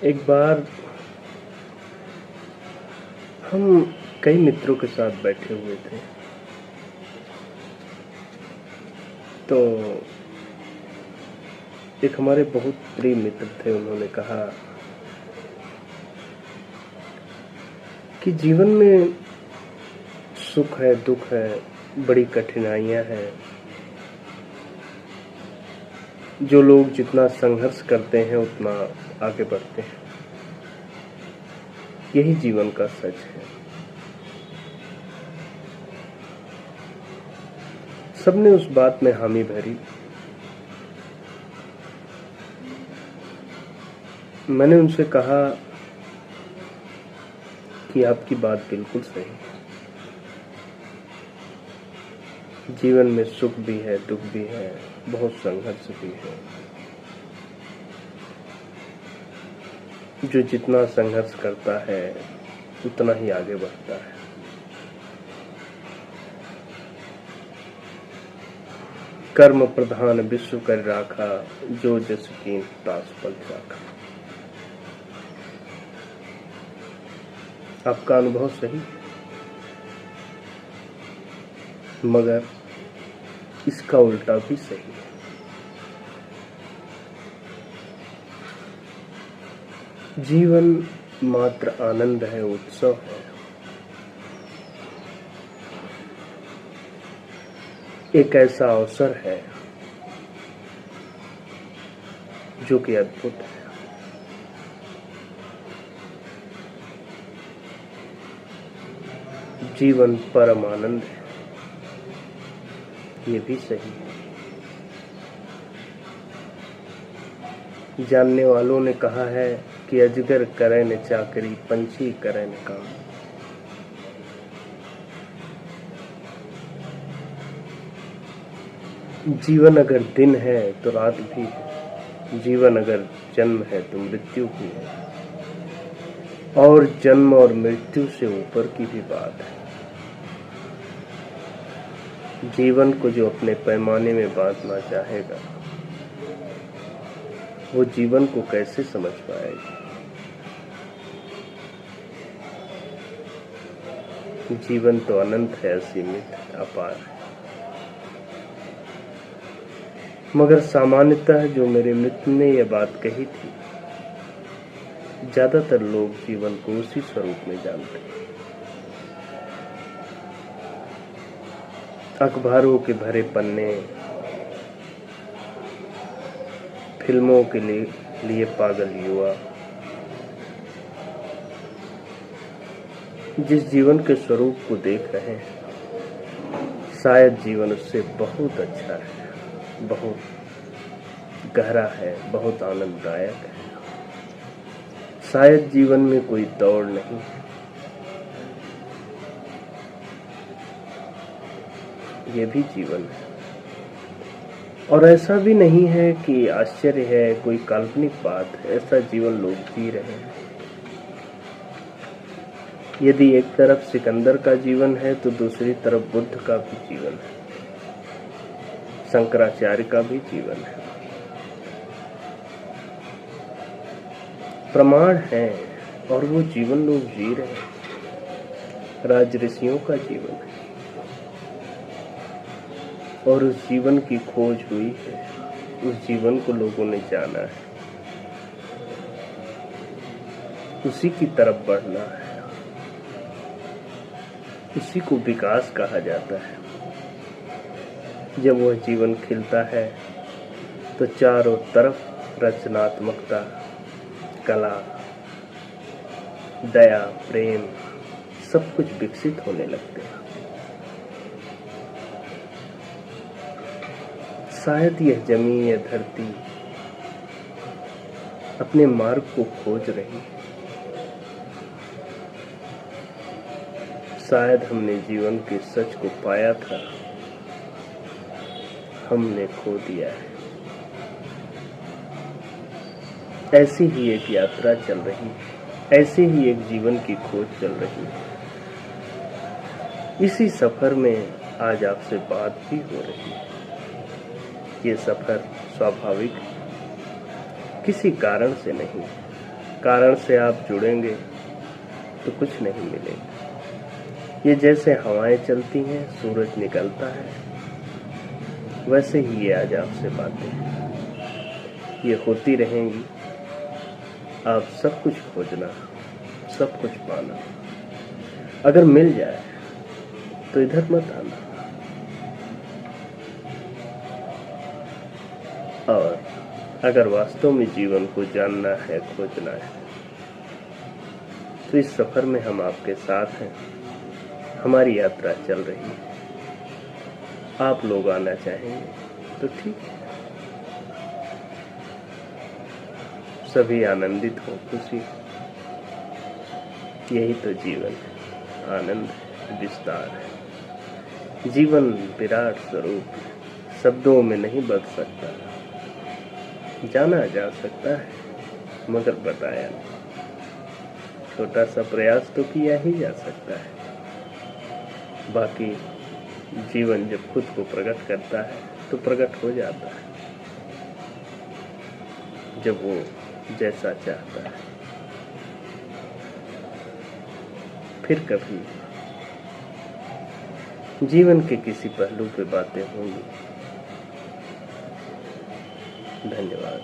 एक बार हम कई मित्रों के साथ बैठे हुए थे। तो एक हमारे बहुत प्रिय मित्र थे, उन्होंने कहा कि जीवन में सुख है, दुख है, बड़ी कठिनाइयाँ हैं। जो लोग जितना संघर्ष करते हैं उतना आगे बढ़ते हैं। यही जीवन का सच है। सबने उस बात में हामी भरी। मैंने उनसे कहा कि आपकी बात बिल्कुल सही है। जीवन में सुख भी है, दुख भी है, बहुत संघर्ष भी है। जो जितना संघर्ष करता है उतना ही आगे बढ़ता है। कर्म प्रधान विश्व कर राखा, जो जस कीन तास पल राखा। आपका अनुभव सही है, मगर इसका उल्टा भी सही है। जीवन मात्र आनंद है, उत्सव है। एक ऐसा अवसर है जो कि अद्भुत है। जीवन परम आनंद है, ये भी सही है। जानने वालों ने कहा है कि अजगर करे न चाकरी, पंछी करे न काम। जीवन अगर दिन है तो रात भी है। जीवन अगर जन्म है तो मृत्यु भी है, और जन्म और मृत्यु से ऊपर की भी बात है। जीवन को जो अपने पैमाने में बांटना चाहेगा वो जीवन को कैसे समझ पाएगा। जीवन तो अनंत है, असीमित है, अपार है। मगर सामान्यतः जो मेरे मित्र ने यह बात कही थी, ज्यादातर लोग जीवन को उसी स्वरूप में जानते हैं। अखबारों के भरे पन्ने, फिल्मों के लिए पागल युवा, जिस जीवन के स्वरूप को देख रहे हैं, शायद जीवन उससे बहुत अच्छा है, बहुत गहरा है, बहुत आनंददायक है। शायद जीवन में कोई दौड़ नहीं है। ये भी जीवन है। और ऐसा भी नहीं है कि आश्चर्य है, कोई काल्पनिक बात है। ऐसा जीवन लोग जी रहे हैं। यदि एक तरफ सिकंदर का जीवन है तो दूसरी तरफ बुद्ध का भी जीवन है, शंकराचार्य का भी जीवन है। प्रमाण है और वो जीवन लोग जी रहे हैं। राजऋषियों का जीवन है और उस जीवन की खोज हुई है। उस जीवन को लोगों ने जाना है, उसी की तरफ बढ़ना है। उसी को विकास कहा जाता है। जब वह जीवन खिलता है तो चारों तरफ रचनात्मकता, कला, दया, प्रेम सब कुछ विकसित होने लगते हैं। शायद यह जमीन, यह धरती अपने मार्ग को खोज रही है। शायद हमने जीवन के सच को पाया था, हमने खो दिया है। ऐसी ही एक यात्रा चल रही है, ऐसे ही एक जीवन की खोज चल रही है। इसी सफर में आज आपसे बात भी हो रही है। ये सफर स्वाभाविक किसी कारण से नहीं, कारण से आप जुड़ेंगे तो कुछ नहीं मिलेगा। ये जैसे हवाएं चलती हैं, सूरज निकलता है, वैसे ही ये आज आपसे बातें हैं। ये होती रहेंगी। आप सब कुछ खोजना, सब कुछ पाना। अगर मिल जाए तो इधर मत आना। और अगर वास्तव में जीवन को जानना है, खोजना है, तो इस सफर में हम आपके साथ हैं। हमारी यात्रा चल रही है। आप लोग आना चाहेंगे तो ठीक है। सभी आनंदित हो, खुशी हो। यही तो जीवन है, आनंद है, विस्तार है। जीवन विराट स्वरूप शब्दों में नहीं बदल सकता, जाना जा सकता है मगर बताया नहीं। छोटा सा प्रयास तो किया ही जा सकता है। बाकी जीवन जब खुद को प्रकट करता है तो प्रकट हो जाता है, जब वो जैसा चाहता है। फिर कभी जीवन के किसी पहलू पे बातें होंगी। धन्यवाद।